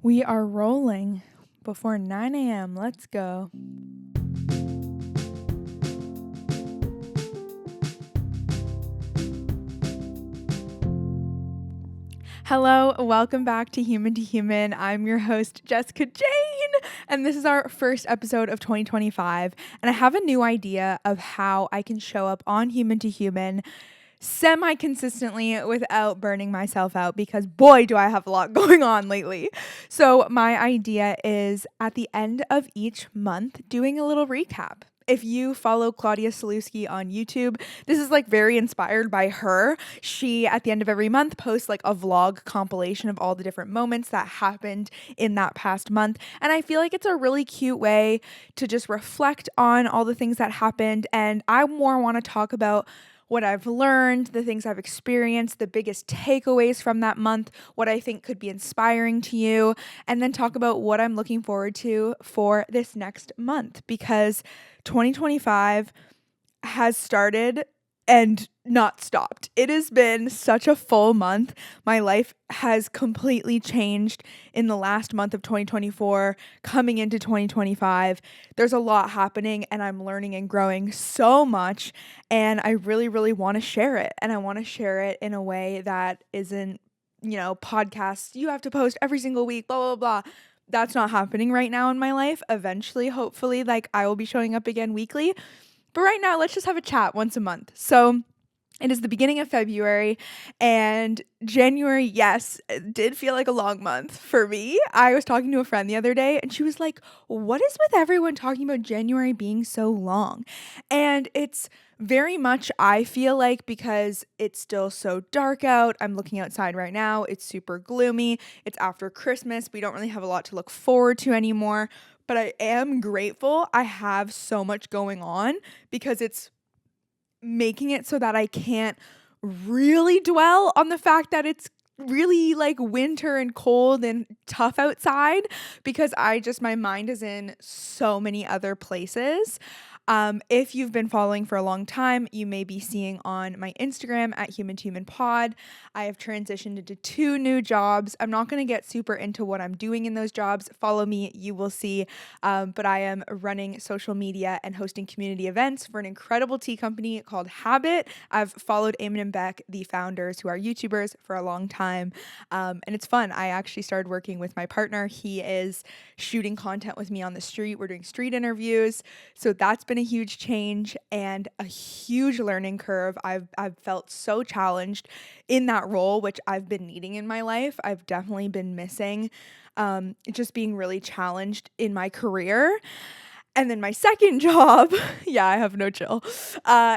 We are rolling before 9 a.m. Let's go. Hello, welcome back to Human to Human. I'm your host, Jessica Jane, and this is our first episode of 2025. And I have a new idea of how I can show up on Human to Human semi-consistently without burning myself out, because boy, do I have a lot going on lately. So my idea is at the end of each month, doing a little recap. If you follow Claudia Saluski on YouTube, this is like very inspired by her. She, at the end of every month, posts like a vlog compilation of all the different moments that happened in that past month. And I feel like it's a really cute way to just reflect on all the things that happened. And I more want to talk about what I've learned, the things I've experienced, the biggest takeaways from that month, what I think could be inspiring to you, and then talk about what I'm looking forward to for this next month, because 2025 has started and not stopped. It has been such a full month. My life has completely changed in the last month of 2024, coming into 2025. There's a lot happening and I'm learning and growing so much, and I really, really want to share it. And I want to share it in a way that isn't, podcasts, you have to post every single week, blah, blah, blah. That's not happening right now in my life. Eventually, hopefully, I will be showing up again weekly. But right now, let's just have a chat once a month. So it is the beginning of February, and January, yes, it did feel like a long month for me. I was talking to a friend the other day, and she was like, what is with everyone talking about January being so long? And it's very much, I feel like, because it's still so dark out. I'm looking outside right now. It's super gloomy. It's after Christmas. We don't really have a lot to look forward to anymore. But I am grateful I have so much going on, because it's making it so that I can't really dwell on the fact that it's really winter and cold and tough outside, because my mind is in so many other places. If you've been following for a long time, you may be seeing on my Instagram at Human to Human Pod, I have transitioned into 2 new jobs. I'm not going to get super into what I'm doing in those jobs. Follow me, you will see. But I am running social media and hosting community events for an incredible tea company called Habit. I've followed Eamon and Beck, the founders, who are YouTubers, for a long time. And it's fun. I actually started working with my partner. He is shooting content with me on the street. We're doing street interviews. So that's been a huge change and a huge learning curve. I've felt so challenged in that role, which I've been needing in my life. I've definitely been missing just being really challenged in my career. And then my second job, yeah, I have no chill,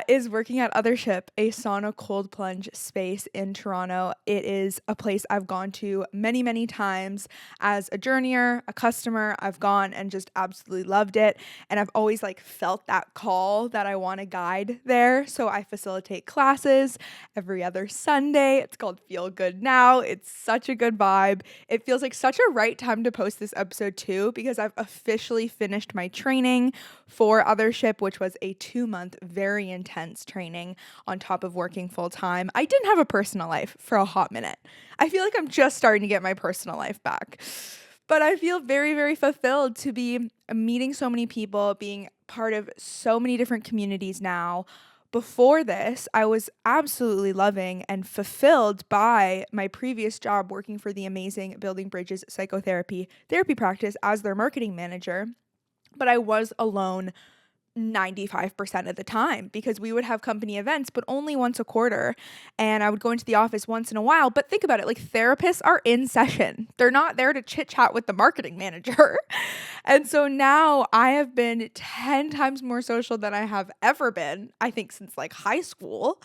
is working at Othership, a sauna cold plunge space in Toronto. It is a place I've gone to many, many times as a journeyer, a customer. I've gone and just absolutely loved it. And I've always felt that call that I want to guide there. So I facilitate classes every other Sunday. It's called Feel Good Now. It's such a good vibe. It feels like such a right time to post this episode too, because I've officially finished my training for Othership, which was a 2-month, very intense training on top of working full time. I didn't have a personal life for a hot minute. I feel like I'm just starting to get my personal life back. But I feel very, very fulfilled to be meeting so many people, being part of so many different communities now. Before this, I was absolutely loving and fulfilled by my previous job working for the amazing Building Bridges psychotherapy therapy practice as their marketing manager. But I was alone 95% of the time, because we would have company events, but only once a quarter. And I would go into the office once in a while. But think about it, therapists are in session. They're not there to chit chat with the marketing manager. And so now I have been 10 times more social than I have ever been, I think, since high school.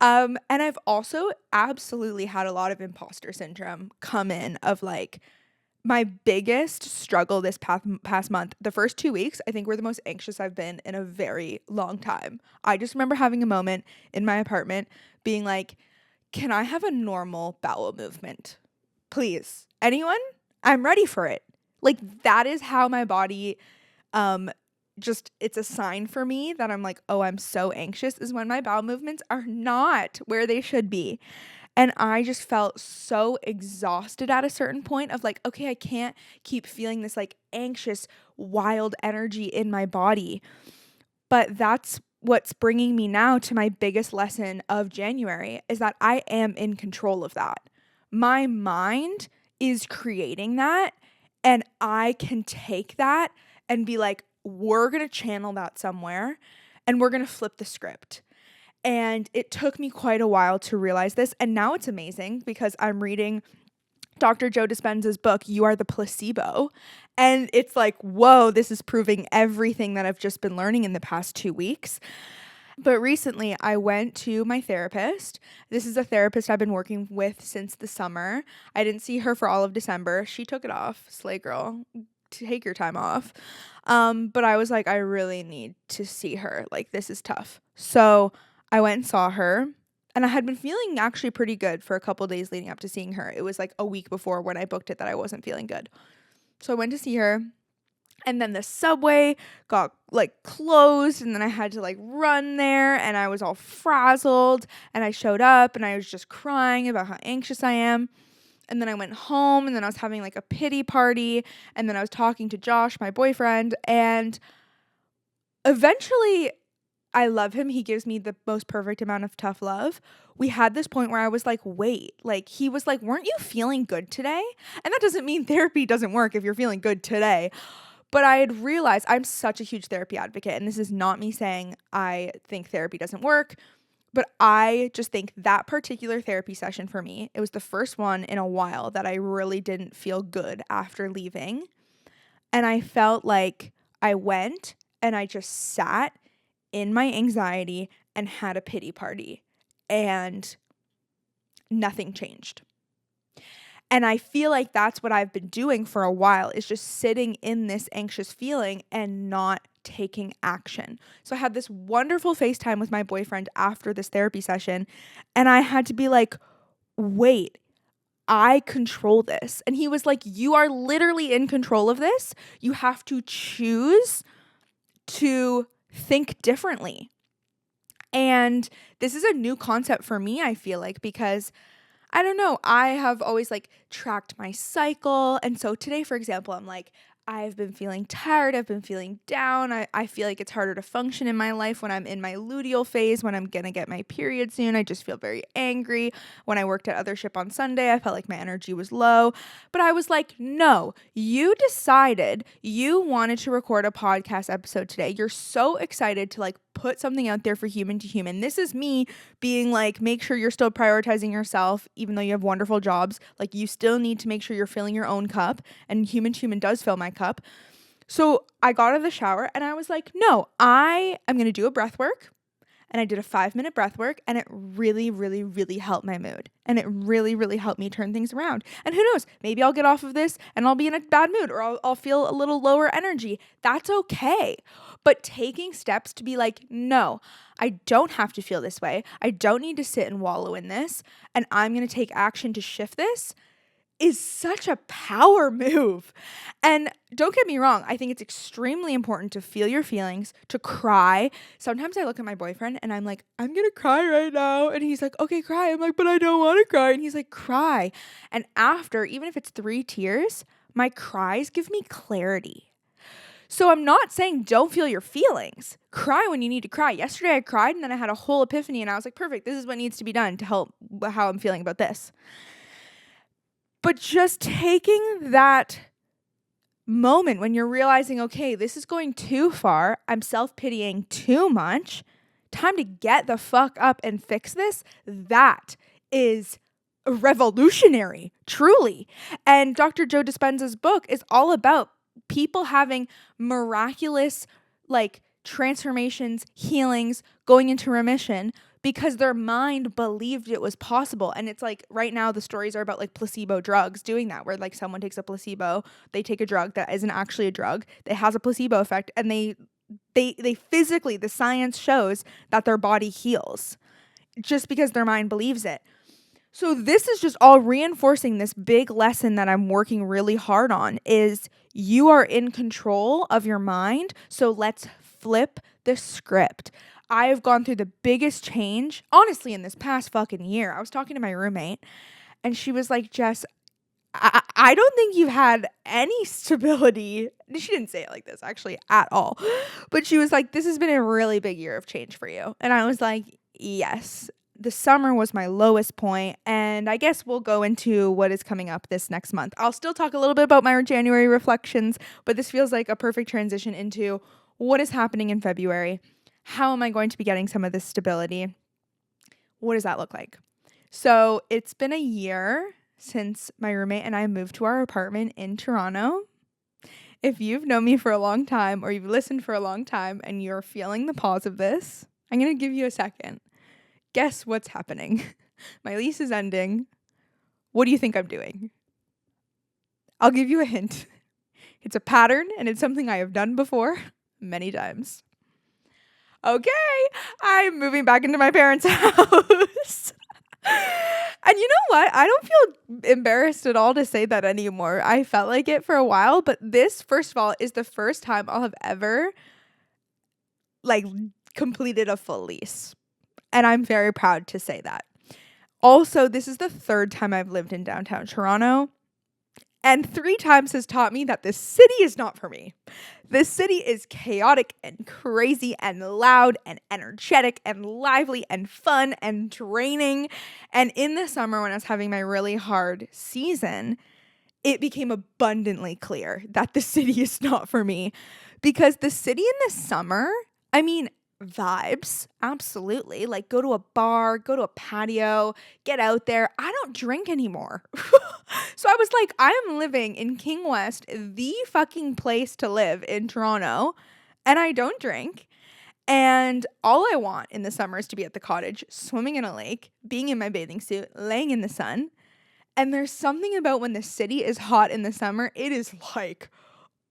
And I've also absolutely had a lot of imposter syndrome come in of my biggest struggle this past month. The first 2 weeks, I think, were the most anxious I've been in a very long time. I just remember having a moment in my apartment being like, can I have a normal bowel movement? Please. Anyone? I'm ready for it. That is how my body, it's a sign for me that I'm oh, I'm so anxious, is when my bowel movements are not where they should be. And I just felt so exhausted at a certain point of like, okay, I can't keep feeling this like anxious, wild energy in my body. But that's what's bringing me now to my biggest lesson of January is that I am in control of that. My mind is creating that, and I can take that and be like, we're going to channel that somewhere and we're going to flip the script. And it took me quite a while to realize this. And now it's amazing because I'm reading Dr. Joe Dispenza's book, You Are the Placebo. And it's like, whoa, this is proving everything that I've just been learning in the past 2 weeks. But recently I went to my therapist. This is a therapist I've been working with since the summer. I didn't see her for all of December. She took it off. Slay girl. Take your time off. But I was like, I really need to see her. Like, this is tough. So I went and saw her. And I had been feeling actually pretty good for a couple days leading up to seeing her. It was like a week before when I booked it that I wasn't feeling good. So I went to see her. And then the subway got like closed, and then I had to like run there, and I was all frazzled, and I showed up and I was just crying about how anxious I am. And then I went home, and then I was having like a pity party, and then I was talking to Josh, my boyfriend, and eventually I love him. He gives me the most perfect amount of tough love. We had this point where I was like, wait, like he was like, weren't you feeling good today? And that doesn't mean therapy doesn't work if you're feeling good today. But I had realized I'm such a huge therapy advocate, and this is not me saying I think therapy doesn't work, but I just think that particular therapy session for me, it was the first one in a while that I really didn't feel good after leaving. And I felt like I went and I just sat in my anxiety and had a pity party, and nothing changed. And I feel like that's what I've been doing for a while, is just sitting in this anxious feeling and not taking action. So I had this wonderful FaceTime with my boyfriend after this therapy session, and I had to be like, wait, I control this. And he was like, you are literally in control of this. You have to choose to think differently. And this is a new concept for me, I feel like, because I don't know, I have always like tracked my cycle. And so today, for example, I'm like, I've been feeling tired. I've been feeling down. I feel like it's harder to function in my life when I'm in my luteal phase, when I'm going to get my period soon. I just feel very angry. When I worked at Othership on Sunday, I felt like my energy was low. But I was like, no, you decided you wanted to record a podcast episode today. You're so excited to like put something out there for human to human. This is me being like, make sure you're still prioritizing yourself, even though you have wonderful jobs. Like, you still need to make sure you're filling your own cup, and human to human does fill my cup. So I got out of the shower and I was like, no, I am going to do a breath work. And I did a 5-minute breath work, and it really, really, really helped my mood. And it really, really helped me turn things around. And who knows, maybe I'll get off of this and I'll be in a bad mood, or I'll feel a little lower energy. That's okay. But taking steps to be like, no, I don't have to feel this way. I don't need to sit and wallow in this. And I'm going to take action to shift this is such a power move. And don't get me wrong, I think it's extremely important to feel your feelings, to cry. Sometimes I look at my boyfriend and I'm like, I'm gonna cry right now. And he's like, okay, cry. I'm like, but I don't want to cry. And he's like, cry. And after, even if it's 3 tears, my cries give me clarity. So I'm not saying don't feel your feelings. Cry when you need to cry. Yesterday I cried, and then I had a whole epiphany, and I was like, perfect, this is what needs to be done to help how I'm feeling about this. But just taking that moment when you're realizing, okay, this is going too far, I'm self-pitying too much, time to get the fuck up and fix this, that is revolutionary, truly. And Dr. Joe Dispenza's book is all about people having miraculous, like, transformations, healings, going into remission, because their mind believed it was possible. And it's like, right now the stories are about like placebo drugs doing that, where like someone takes a placebo, they take a drug that isn't actually a drug, it has a placebo effect, and they physically, the science shows that their body heals just because their mind believes it. So this is just all reinforcing this big lesson that I'm working really hard on, is you are in control of your mind. So let's flip the script. I have gone through the biggest change, honestly, in this past fucking year. I was talking to my roommate and she was like, Jess, I don't think you've had any stability. She didn't say it like this actually at all. But she was like, this has been a really big year of change for you. And I was like, yes. The summer was my lowest point, and I guess we'll go into what is coming up this next month. I'll still talk a little bit about my January reflections, but this feels like a perfect transition into what is happening in February. How am I going to be getting some of this stability? What does that look like? So it's been a year since my roommate and I moved to our apartment in Toronto. If you've known me for a long time or you've listened for a long time and you're feeling the pause of this, I'm going to give you a second. Guess what's happening? My lease is ending. What do you think I'm doing? I'll give you a hint. It's a pattern and it's something I have done before many times. Okay, I'm moving back into my parents' house. And you know what? I don't feel embarrassed at all to say that anymore. I felt like it for a while, but this, first of all, is the first time I'll have ever completed a full lease. And I'm very proud to say that. Also, this is the third time I've lived in downtown Toronto. And 3 times has taught me that this city is not for me. This city is chaotic and crazy and loud and energetic and lively and fun and draining. And in the summer, when I was having my really hard season, it became abundantly clear that the city is not for me. Because the city in the summer, I mean, vibes, absolutely. Like, go to a bar, go to a patio, get out there. I don't drink anymore. So I was like, I am living in King West, the fucking place to live in Toronto, and I don't drink. And all I want in the summer is to be at the cottage, swimming in a lake, being in my bathing suit, laying in the sun. And there's something about when the city is hot in the summer, it is like,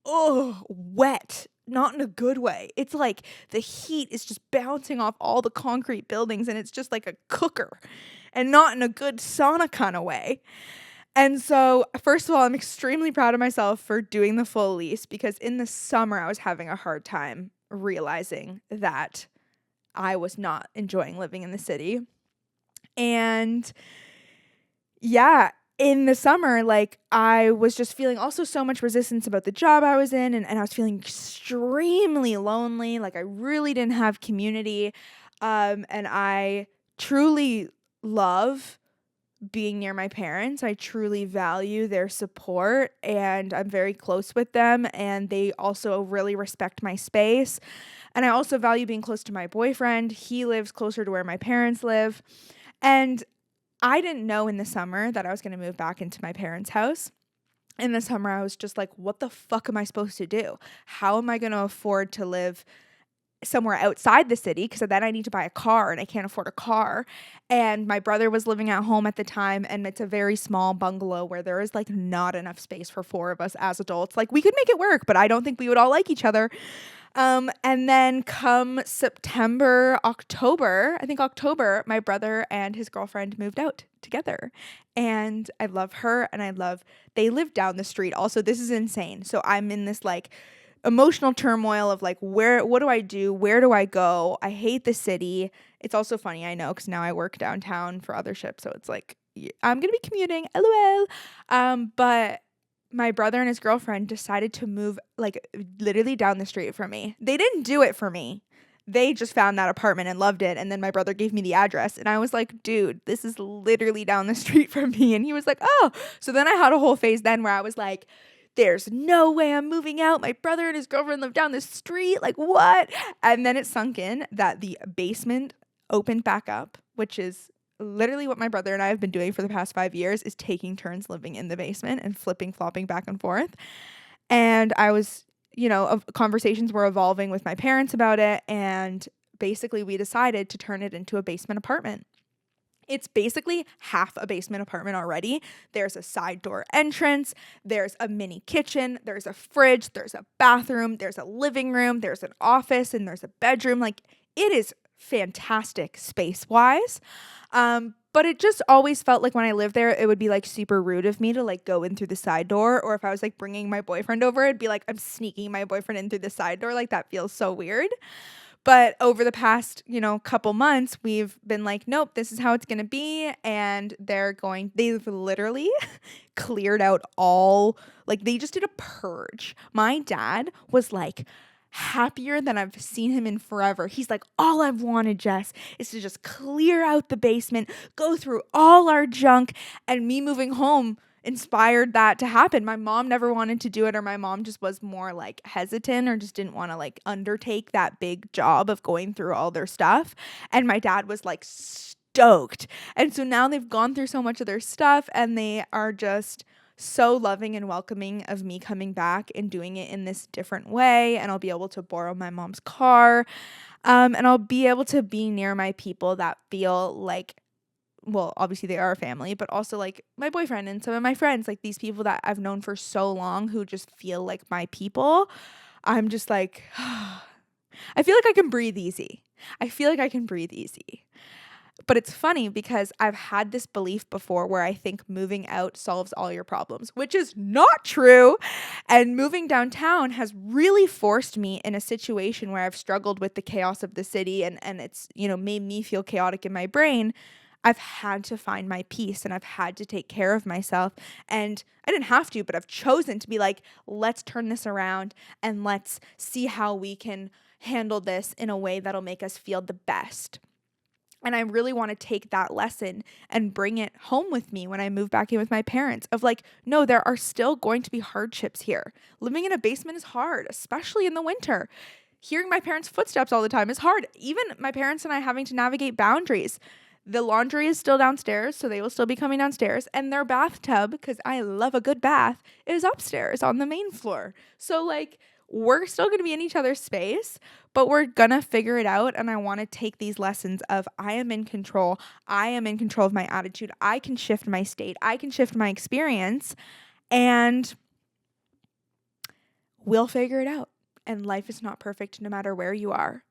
oh, wet. Not in a good way. It's like the heat is just bouncing off all the concrete buildings and it's just like a cooker and not in a good sauna kind of way. And so, first of all, I'm extremely proud of myself for doing the full lease because in the summer I was having a hard time realizing that I was not enjoying living in the city. And yeah, in the summer, I was just feeling also so much resistance about the job I was in, and I was feeling extremely lonely. I really didn't have community. And I truly love being near my parents. I truly value their support, and I'm very close with them, and they also really respect my space. And I also value being close to my boyfriend. He lives closer to where my parents live. And I didn't know in the summer that I was going to move back into my parents' house. In the summer, I was just like, what the fuck am I supposed to do? How am I going to afford to live somewhere outside the city? Because then I need to buy a car and I can't afford a car. And my brother was living at home at the time, and it's a very small bungalow where there is not enough space for 4 of us as adults. We could make it work, but I don't think we would all like each other. And then come September, October, my brother and his girlfriend moved out together. And I love her, and they live down the street. Also, this is insane. So I'm in this emotional turmoil of what do I do? Where do I go? I hate the city. It's also funny, I know, because now I work downtown for other ships. So it's I'm going to be commuting, LOL. But my brother and his girlfriend decided to move literally down the street from me. They didn't do it for me. They just found that apartment and loved it. And then my brother gave me the address and I was like, dude, this is literally down the street from me. And he was like, oh. So then I had a whole phase then where I was like, there's no way I'm moving out. My brother and his girlfriend live down the street. What? And then it sunk in that the basement opened back up, which is literally what my brother and I have been doing for the past 5 years, is taking turns living in the basement and flopping back and forth. And I was, conversations were evolving with my parents about it. And basically we decided to turn it into a basement apartment. It's basically half a basement apartment already. There's a side door entrance. There's a mini kitchen. There's a fridge. There's a bathroom. There's a living room. There's an office, and there's a bedroom. It is fantastic space-wise. But it just always felt like when I lived there, it would be super rude of me to go in through the side door. Or if I was bringing my boyfriend over, it'd be I'm sneaking my boyfriend in through the side door. That feels so weird. But over the past, couple months, we've been like, nope, this is how it's going to be. And they've literally cleared out they just did a purge. My dad was like, happier than I've seen him in forever. He's like, all I've wanted, Jess, is to just clear out the basement, go through all our junk, and me moving home inspired that to happen. My mom never wanted to do it, or my mom just was more like hesitant or just didn't want to like undertake that big job of going through all their stuff. And my dad was like stoked. And so now they've gone through so much of their stuff and they are just so loving and welcoming of me coming back and doing it in this different way. And I'll be able to borrow my mom's car. And I'll be able to be near my people that feel like, well, obviously they are a family, but also like my boyfriend and some of my friends, like these people that I've known for so long who just feel like my people. I'm just like, I feel like I can breathe easy. But it's funny because I've had this belief before where I think moving out solves all your problems, which is not true. And moving downtown has really forced me in a situation where I've struggled with the chaos of the city and it's, made me feel chaotic in my brain. I've had to find my peace and I've had to take care of myself. And I didn't have to, but I've chosen to be like, let's turn this around and let's see how we can handle this in a way that'll make us feel the best. And I really want to take that lesson and bring it home with me when I move back in with my parents of like, no, there are still going to be hardships here. Living in a basement is hard, especially in the winter. Hearing my parents' footsteps all the time is hard. Even my parents and I having to navigate boundaries. The laundry is still downstairs, so they will still be coming downstairs. And their bathtub, because I love a good bath, is upstairs on the main floor. So like, we're still going to be in each other's space, but we're going to figure it out. And I want to take these lessons of I am in control. I am in control of my attitude. I can shift my state. I can shift my experience and we'll figure it out. And life is not perfect no matter where you are.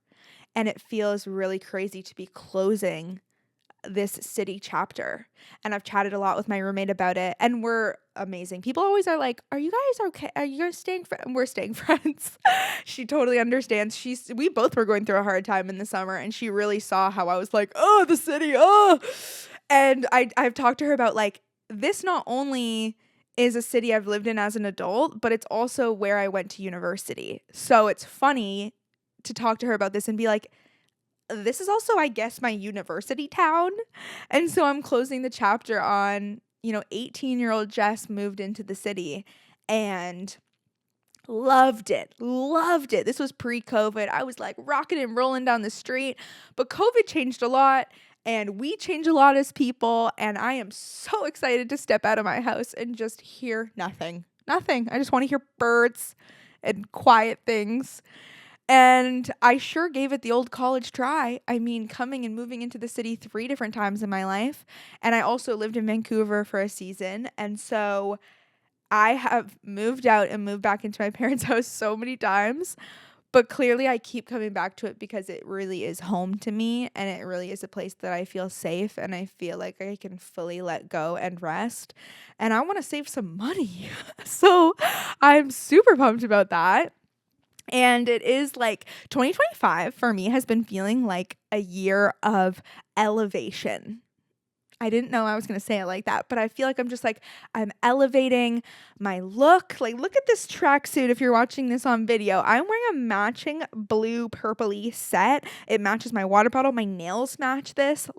And it feels really crazy to be closing this city chapter. And I've chatted a lot with my roommate about it and we're amazing. People always are like, are you guys okay? Are you guys staying friends? We're staying friends. She totally understands. We both were going through a hard time in the summer and she really saw how I was like, oh, the city, oh. And I've talked to her about like, this not only is a city I've lived in as an adult, but it's also where I went to university. So it's funny to talk to her about this and be like, this is also, I guess, my university town. And so I'm closing the chapter on, 18-year-old Jess moved into the city and loved it. This was pre-COVID. I was like rocking and rolling down the street, but COVID changed a lot and we changed a lot as people. And I am so excited to step out of my house and just hear nothing. I just want to hear birds and quiet things. And I sure gave it the old college try. I mean, coming and moving into the city 3 different times in my life. And I also lived in Vancouver for a season. And so I have moved out and moved back into my parents' house so many times. But clearly I keep coming back to it because it really is home to me. And it really is a place that I feel safe. And I feel like I can fully let go and rest. And I want to save some money. So I'm super pumped about that. And it is like 2025 for me has been feeling like a year of elevation. I didn't know I was going to say it like that, but I feel like I'm elevating my look. Like, look at this tracksuit if you're watching this on video. I'm wearing a matching blue purpley set. It matches my water bottle. My nails match this.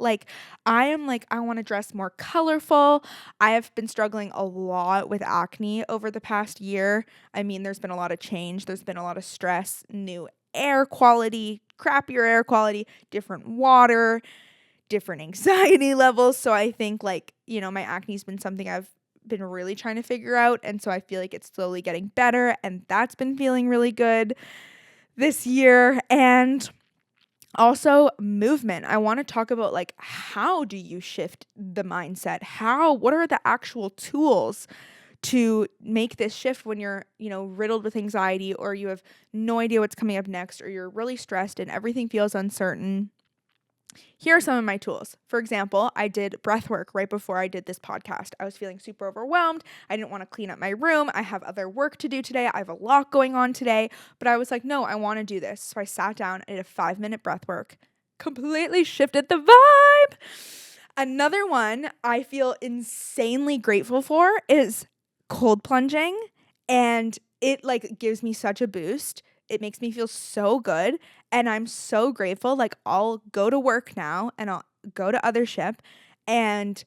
I want to dress more colorful. I have been struggling a lot with acne over the past year. I mean, there's been a lot of change. There's been a lot of stress, new air quality, crappier air quality, different water, different anxiety levels. So I think my acne's been something I've been really trying to figure out. And so I feel like it's slowly getting better. And that's been feeling really good this year. And also movement. I want to talk about how do you shift the mindset? What are the actual tools to make this shift when you're, riddled with anxiety or you have no idea what's coming up next or you're really stressed and everything feels uncertain? Here are some of my tools. For example, I did breath work right before I did this podcast. I was feeling super overwhelmed. I didn't want to clean up my room. I have other work to do today. I have a lot going on today, but I was like, no, I want to do this. So I sat down, I did a 5-minute breath work, completely shifted the vibe. Another one I feel insanely grateful for is cold plunging, and it like gives me such a boost. It makes me feel so good, and I'm so grateful. Like, I'll go to work now and I'll go to other ship, and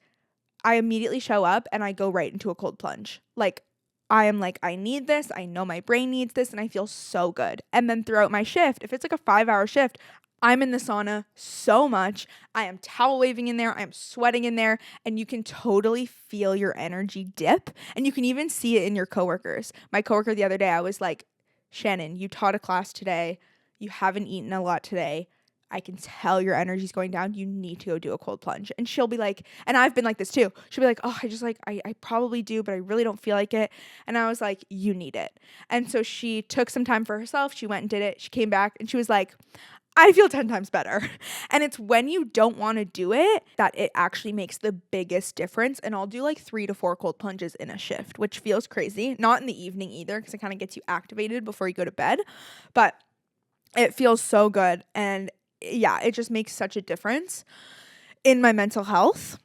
I immediately show up and I go right into a cold plunge. Like, I am like, I need this. I know my brain needs this, and I feel so good. And then throughout my shift, if it's like a 5-hour shift, I'm in the sauna so much. I am towel waving in there. I am sweating in there, and you can totally feel your energy dip, and you can even see it in your coworkers. My coworker the other day, I was like, Shannon, you taught a class today. You haven't eaten a lot today. I can tell your energy's going down. You need to go do a cold plunge. And she'll be like, and I've been like this too. She'll be like, oh, I probably do, but I really don't feel like it. And I was like, you need it. And so she took some time for herself. She went and did it. She came back and she was like, I feel 10 times better. And it's when you don't want to do it that it actually makes the biggest difference. And I'll do like 3 to 4 cold plunges in a shift, which feels crazy. Not in the evening either, because it kind of gets you activated before you go to bed. But it feels so good. And yeah, it just makes such a difference in my mental health.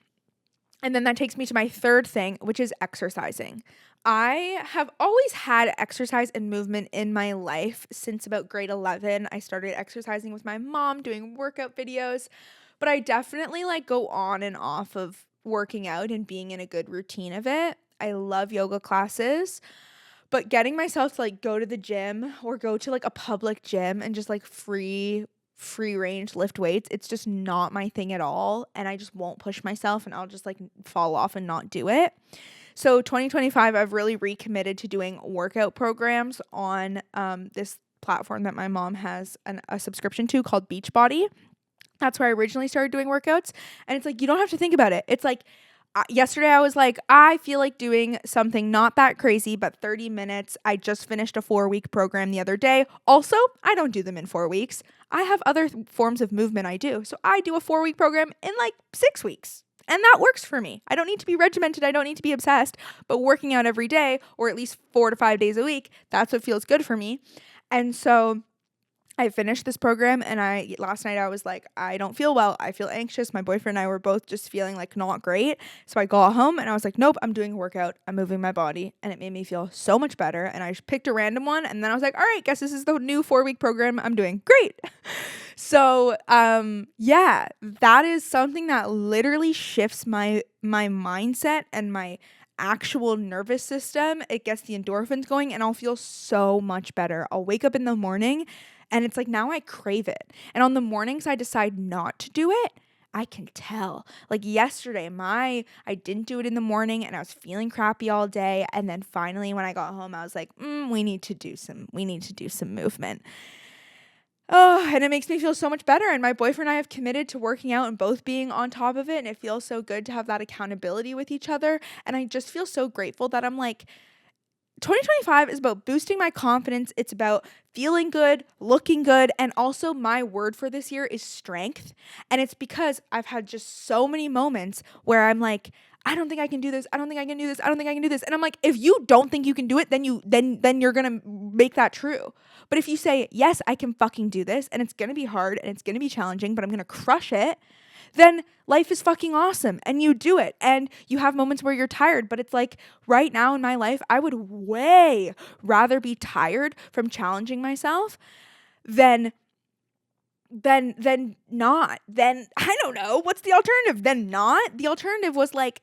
And then that takes me to my third thing, which is exercising. I have always had exercise and movement in my life since about grade 11. I started exercising with my mom, doing workout videos, but I definitely like go on and off of working out and being in a good routine of it. I love yoga classes, but getting myself to like go to the gym or go to like a public gym and just like free range lift weights, it's just not my thing at all, and I just won't push myself, and I'll just like fall off and not do it. So 2025, I've really recommitted to doing workout programs on this platform that my mom has a subscription to called Beachbody. That's where I originally started doing workouts, and it's like you don't have to think about it. It's like yesterday I was like, I feel like doing something not that crazy, but 30 minutes. I just finished a 4-week program the other day. Also, I don't do them in 4 weeks. I have other forms of movement I do. So I do a 4-week program in like 6 weeks. And that works for me. I don't need to be regimented. I don't need to be obsessed. But working out every day, or at least 4 to 5 days a week, that's what feels good for me. And so I finished this program, and last night I was like, I don't feel well. I feel anxious. My boyfriend and I were both just feeling like not great. So I got home and I was like, nope, I'm doing a workout. I'm moving my body, and it made me feel so much better. And I just picked a random one, and then I was like, all right, guess this is the new 4-week program I'm doing. Great. So, yeah, that is something that literally shifts my mindset and my actual nervous system. It gets the endorphins going, and I'll feel so much better. I'll wake up in the morning, and it's like now I crave it. And on the mornings I decide not to do it, I can tell. Like yesterday, I didn't do it in the morning, and I was feeling crappy all day. And then finally, when I got home, I was like, we need to do some movement. Oh, and it makes me feel so much better. And my boyfriend and I have committed to working out and both being on top of it. And it feels so good to have that accountability with each other. And I just feel so grateful that I'm like, 2025 is about boosting my confidence. It's about feeling good, looking good, and also my word for this year is strength. And it's because I've had just so many moments where I'm like, I don't think I can do this. I don't think I can do this. I don't think I can do this. And I'm like, if you don't think you can do it, then you're going to make that true. But if you say, yes, I can fucking do this, and it's going to be hard and it's going to be challenging, but I'm going to crush it, then life is fucking awesome, and you do it. And you have moments where you're tired, but it's like right now in my life, I would way rather be tired from challenging myself than not. Then I don't know, what's the alternative? Then not. The alternative was like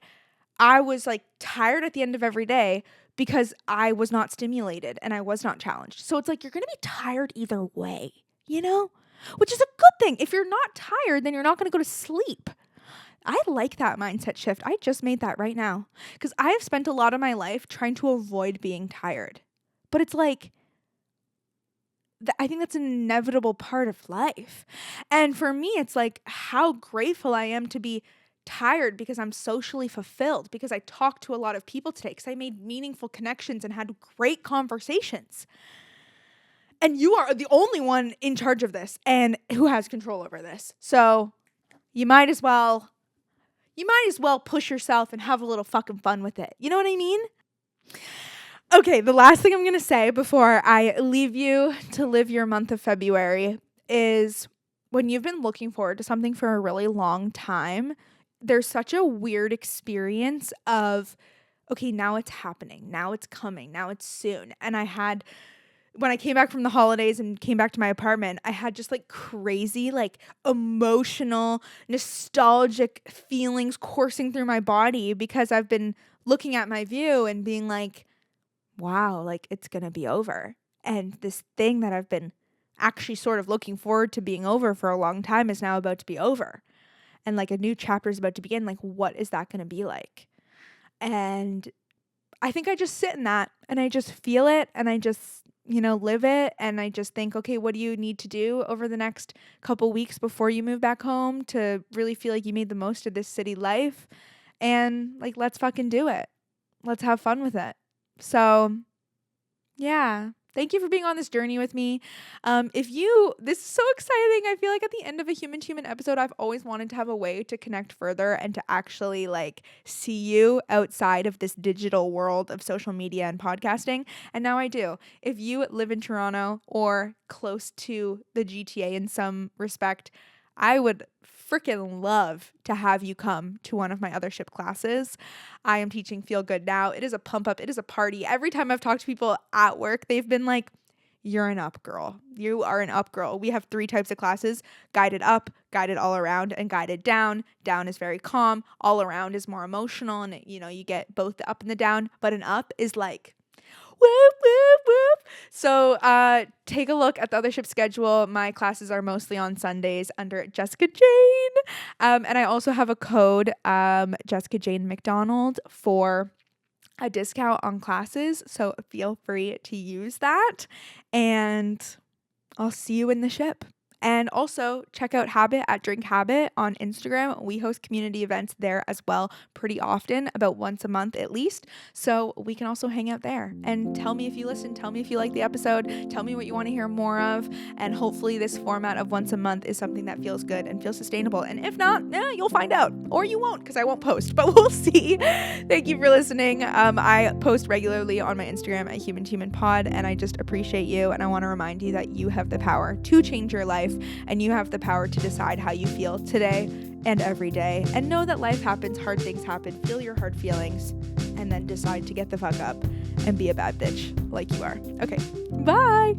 I was like tired at the end of every day because I was not stimulated and I was not challenged. So it's like you're going to be tired either way, you know? Which is a good thing. If you're not tired, then you're not going to go to sleep. I like that mindset shift. I just made that right now because I have spent a lot of my life trying to avoid being tired. But it's like, I think that's an inevitable part of life. And for me, it's like how grateful I am to be tired because I'm socially fulfilled, because I talked to a lot of people today, because I made meaningful connections and had great conversations. And you are the only one in charge of this and who has control over this. So you might as well push yourself and have a little fucking fun with it. You know what I mean? Okay, the last thing I'm going to say before I leave you to live your month of February is when you've been looking forward to something for a really long time, there's such a weird experience of, okay, now it's happening, now it's coming, now it's soon. And when I came back from the holidays and came back to my apartment, I had just like crazy, like emotional, nostalgic feelings coursing through my body because I've been looking at my view and being like, wow, like it's going to be over. And this thing that I've been actually sort of looking forward to being over for a long time is now about to be over. And like a new chapter is about to begin. Like, what is that going to be like? And I think I just sit in that and I just feel it and I just, live it. And I just think, okay, what do you need to do over the next couple weeks before you move back home to really feel like you made the most of this city life? And like, let's fucking do it. Let's have fun with it. So yeah, thank you for being on this journey with me. This is so exciting. I feel like at the end of a Human to Human episode, I've always wanted to have a way to connect further and to actually like see you outside of this digital world of social media and podcasting. And now I do. If you live in Toronto or close to the GTA in some respect, I would freaking love to have you come to one of my other ship classes. I am teaching Feel Good Now. It is a pump up. It is a party. Every time I've talked to people at work, they've been like, you're an up girl. You are an up girl. We have 3 types of classes: guided up, guided all around, and guided down. Down is very calm. All around is more emotional. And, you get both the up and the down, but an up is like, whoop, whoop, whoop. So take a look at the other ship schedule. My classes are mostly on Sundays under Jessica Jane. And I also have a code, Jessica Jane McDonald, for a discount on classes. So feel free to use that. And I'll see you in the ship. And also check out Habit at Drink Habit on Instagram. We host community events there as well pretty often, about once a month at least. So we can also hang out there. And tell me if you listen. Tell me if you like the episode. Tell me what you want to hear more of. And hopefully this format of once a month is something that feels good and feels sustainable. And if not, you'll find out. Or you won't, because I won't post. But we'll see. Thank you for listening. I post regularly on my Instagram at Human to Human Pod. And I just appreciate you. And I want to remind you that you have the power to change your life. And you have the power to decide how you feel today and every day. And know that life happens, hard things happen. Feel your hard feelings and then decide to get the fuck up and be a bad bitch like you are. Okay, bye.